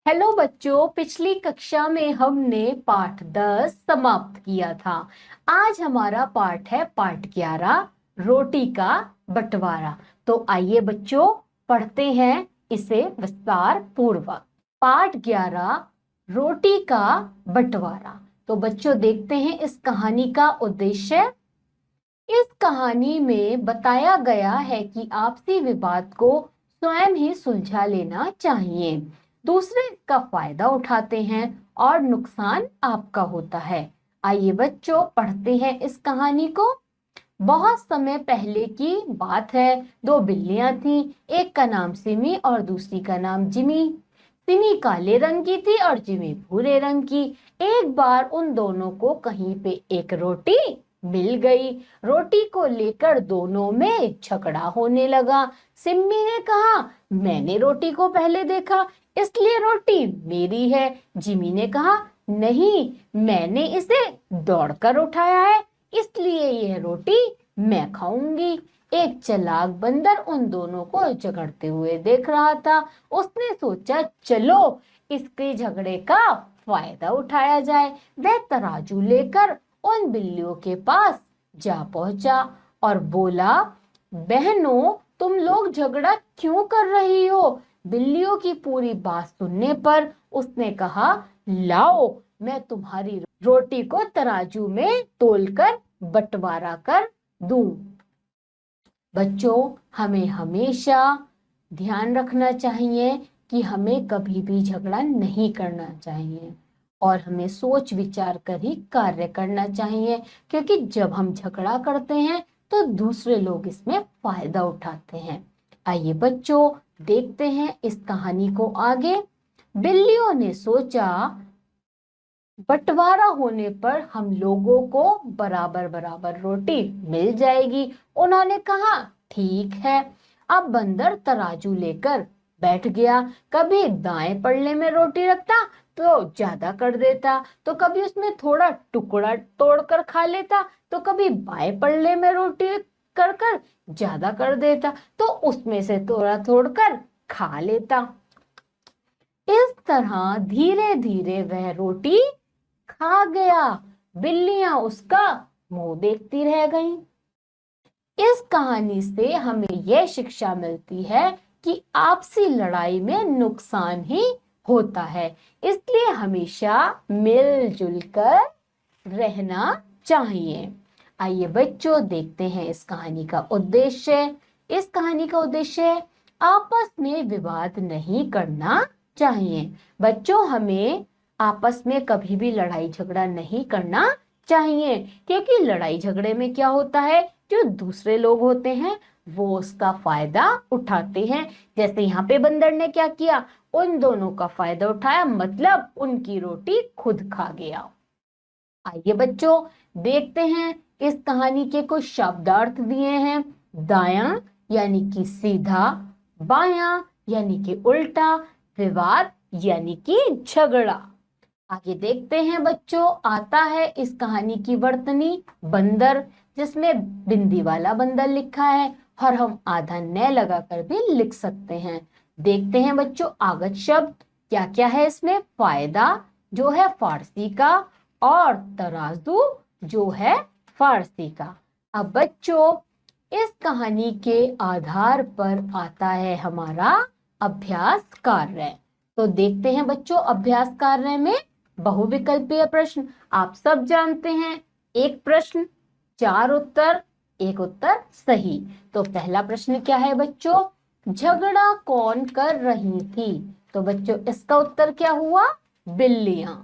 Hello बच्चों, पिछली कक्षा में हमने पाठ 10 समाप्त किया था। आज हमारा पाठ है पाठ 11, रोटी का बंटवारा। तो आइए बच्चों, पढ़ते हैं इसे विस्तार पूर्वक। पाठ 11, रोटी का बंटवारा। तो बच्चों देखते हैं इस कहानी का उद्देश्य। इस कहानी में बताया गया है कि आपसी विवाद को स्वयं ही सुलझा लेना चाहिए। दूसरे का फायदा उठाते हैं और नुकसान आपका होता है। आइए बच्चों, पढ़ते हैं इस कहानी को। बहुत समय पहले की बात है। दो बिल्लियां थीं। एक का नाम सिमी और दूसरी का नाम जिमी। सिमी काले रंग की थी और जिमी भूरे रंग की। एक बार उन दोनों को कहीं पे एक रोटी मिल गई। रोटी को लेकर दोनों में झगड़ा होने लगा। सिमी ने कहा, मैंने रोटी को पहले देखा, इसलिए रोटी मेरी है। जिमी ने कहा, नहीं, मैंने इसे दौड़कर उठाया है, इसलिए यह रोटी मैं खाऊंगी। एक चालाक बंदर उन दोनों को झगड़ते हुए देख रहा था। उसने सोचा, चलो इसके झगड़े का फायदा उठाया जाए। वह तराजू लेकर उन बिल्लियों के पास जा पहुंचा और बोला, बहनों, तुम लोग झगड़ा क्यों कर रही हो? बिल्लियों की पूरी बात सुनने पर उसने कहा, लाओ, मैं तुम्हारी रोटी को तराजू में तोलकर बंटवारा कर दूं। बच्चों, हमें हमेशा ध्यान रखना चाहिए कि हमें कभी भी झगड़ा नहीं करना चाहिए और हमें सोच विचार कर ही कार्य करना चाहिए, क्योंकि जब हम झगड़ा करते हैं तो दूसरे लोग इसमें फायदा उठाते हैं। आइए बच्चों, देखते हैं इस कहानी को आगे। बिल्लियों ने सोचा, बंटवारा होने पर हम लोगों को बराबर बराबर रोटी मिल जाएगी। उन्होंने कहा, ठीक है। अब बंदर तराजू लेकर बैठ गया। कभी दाएं पल्ले में रोटी रखता तो ज्यादा कर देता, तो कभी उसमें थोड़ा टुकड़ा तोड़कर खा लेता, तो कभी बाएं पल्ले में रोटी कर कर ज्यादा कर देता, तो उसमें से थोड़ा तोड़कर खा लेता। इस तरह धीरे धीरे वह रोटी खा गया। बिल्लियां उसका मुंह देखती रह गईं। इस कहानी से हमें यह शिक्षा मिलती है कि आपसी लड़ाई में नुकसान ही होता है, इसलिए हमेशा मिलजुल कर रहना चाहिए। आइए बच्चों, देखते हैं इस कहानी का उद्देश्य। इस कहानी का उद्देश्य है, आपस में विवाद नहीं करना चाहिए। बच्चों, हमें आपस में कभी भी लड़ाई झगड़ा नहीं करना चाहिए, क्योंकि लड़ाई झगड़े में क्या होता है, जो दूसरे लोग होते हैं वो उसका फायदा उठाते हैं। जैसे यहाँ पे बंदर ने क्या किया, उन दोनों का फायदा उठाया, मतलब उनकी रोटी खुद खा गया। आइए बच्चों, देखते हैं इस कहानी के कुछ शब्दार्थ दिए हैं। दायां यानी कि सीधा, बायां यानी कि उल्टा, विवाद यानी कि झगड़ा। आगे देखते हैं बच्चों, आता है इस कहानी की वर्तनी बंदर, जिसमें बिंदी वाला बंदर लिखा है और हम आधा न लगाकर भी लिख सकते हैं। देखते हैं बच्चों, आगत शब्द क्या क्या है इसमें। फायदा जो है फारसी का, और तराजू जो है फारसी का। अब बच्चों, इस कहानी के आधार पर आता है हमारा अभ्यास कार्य। तो देखते हैं बच्चों, अभ्यास कार्य में बहुविकल्पीय प्रश्न आप सब जानते हैं। एक प्रश्न, चार उत्तर, एक उत्तर सही। तो पहला प्रश्न क्या है बच्चों, झगड़ा कौन कर रही थी? तो बच्चों इसका उत्तर क्या हुआ, बिल्लियां।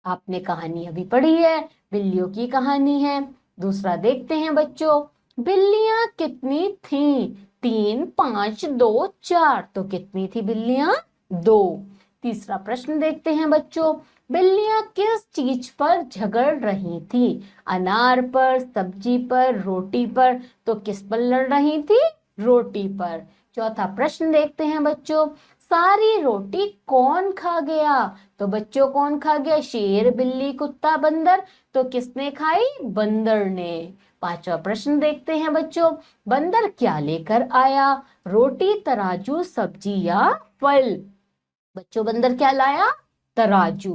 आपने कहानी अभी पढ़ी है, बिल्लियों की कहानी है। दूसरा देखते हैं बच्चों, बिल्लियां कितनी थीं? 3, 5, 2, 4। तो कितनी थी बिल्लियां? 2। तीसरा प्रश्न देखते हैं बच्चों, बिल्लियां किस चीज पर झगड़ रही थी? अनार पर, सब्जी पर, रोटी पर। तो किस पर लड़ रही थी? रोटी पर। चौथा प्रश्न देखते हैं बच्चों, सारी रोटी कौन खा गया? तो बच्चों कौन खा गया? शेर, बिल्ली, कुत्ता, बंदर। तो किसने खाई? बंदर ने। पांचवा प्रश्न देखते हैं बच्चों, बंदर क्या लेकर आया? रोटी, तराजू, सब्जी या फल? बच्चों बंदर क्या लाया? तराजू।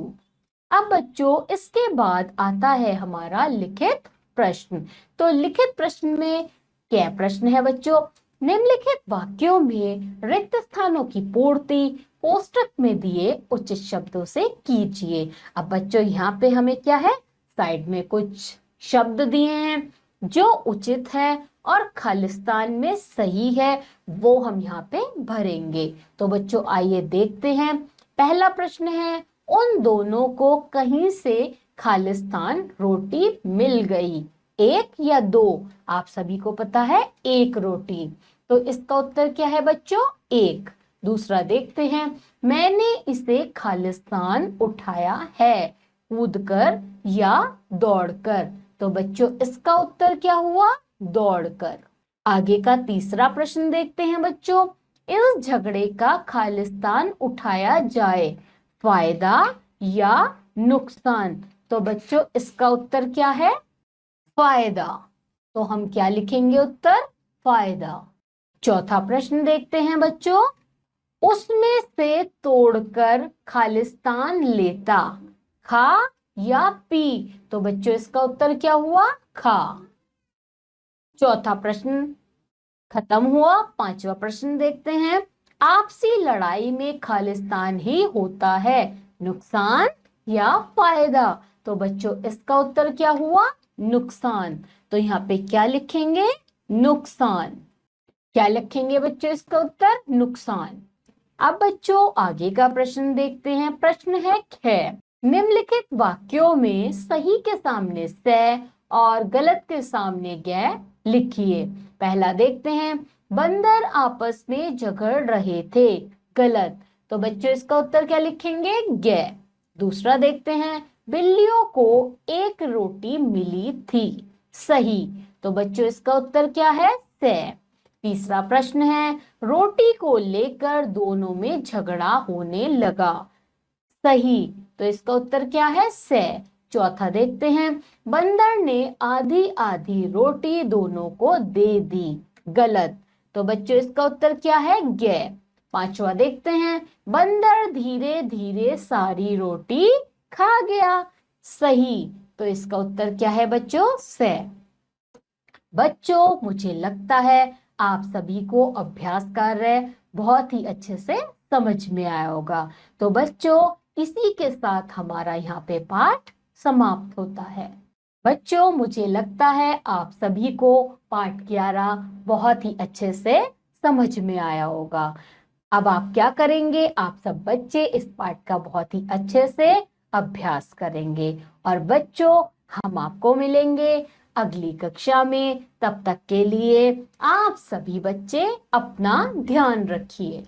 अब बच्चों इसके बाद आता है हमारा लिखित प्रश्न। तो लिखित प्रश्न में क्या प्रश्न है बच्चों? निम्नलिखित वाक्यों में रिक्त स्थानों की पूर्ति कोष्टक में दिए उचित शब्दों से कीजिए। अब बच्चों यहाँ पे हमें क्या है, साइड में कुछ शब्द दिए हैं जो उचित है और खालिस्तान में सही है, वो हम यहाँ पे भरेंगे। तो बच्चों आइए देखते हैं। पहला प्रश्न है, उन दोनों को कहीं से खालिस्तान रोटी मिल गई, एक या दो? आप सभी को पता है एक रोटी, तो इसका उत्तर क्या है बच्चों? एक। दूसरा देखते हैं, मैंने इसे खालिस्तान उठाया है, कूदकर या दौड़कर? तो बच्चों इसका उत्तर क्या हुआ? दौड़कर। आगे का तीसरा प्रश्न देखते हैं बच्चों, इस झगड़े का खालिस्तान उठाया जाए, फायदा या नुकसान? तो बच्चों इसका उत्तर क्या है? फायदा। तो हम क्या लिखेंगे उत्तर? फायदा। चौथा प्रश्न देखते हैं बच्चों, उसमें से तोड़कर खालिस्तान लेता, खा या पी? तो बच्चों इसका उत्तर क्या हुआ? खा। चौथा प्रश्न खत्म हुआ। पांचवा प्रश्न देखते हैं, आपसी लड़ाई में खालिस्तान ही होता है, नुकसान या फायदा? तो बच्चों इसका उत्तर क्या हुआ? नुकसान। तो यहाँ पे क्या लिखेंगे? नुकसान। क्या लिखेंगे बच्चों इसका उत्तर? नुकसान। अब बच्चों आगे का प्रश्न देखते हैं। प्रश्न है ख, निम्नलिखित वाक्यों में सही के सामने से और गलत के सामने ग लिखिए। पहला देखते हैं, बंदर आपस में झगड़ रहे थे, गलत। तो बच्चों इसका उत्तर क्या लिखेंगे? ग। दूसरा देखते हैं, बिल्लियों को एक रोटी मिली थी, सही। तो बच्चों इसका उत्तर क्या है? से। तीसरा प्रश्न है, रोटी को लेकर दोनों में झगड़ा होने लगा, सही। तो इसका उत्तर क्या है? से। चौथा देखते हैं, बंदर ने आधी आधी रोटी दोनों को दे दी, गलत। तो बच्चों इसका उत्तर क्या है? ग। पांचवा देखते हैं, बंदर धीरे धीरे सारी रोटी खा गया, सही। तो इसका उत्तर क्या है बच्चों? से। बच्चों मुझे लगता है आप सभी को अभ्यास कार्य बहुत ही अच्छे से समझ में आया होगा। तो बच्चों इसी के साथ हमारा यहाँ पे पाठ समाप्त होता है। बच्चों मुझे लगता है आप सभी को पाठ 11 बहुत ही अच्छे से समझ में आया होगा। अब आप क्या करेंगे? आप सब बच्चे इस पाठ का बहुत ही अच्छे से अभ्यास करेंगे और बच्चों हम आपको मिलेंगे अगली कक्षा में। तब तक के लिए आप सभी बच्चे अपना ध्यान रखिए।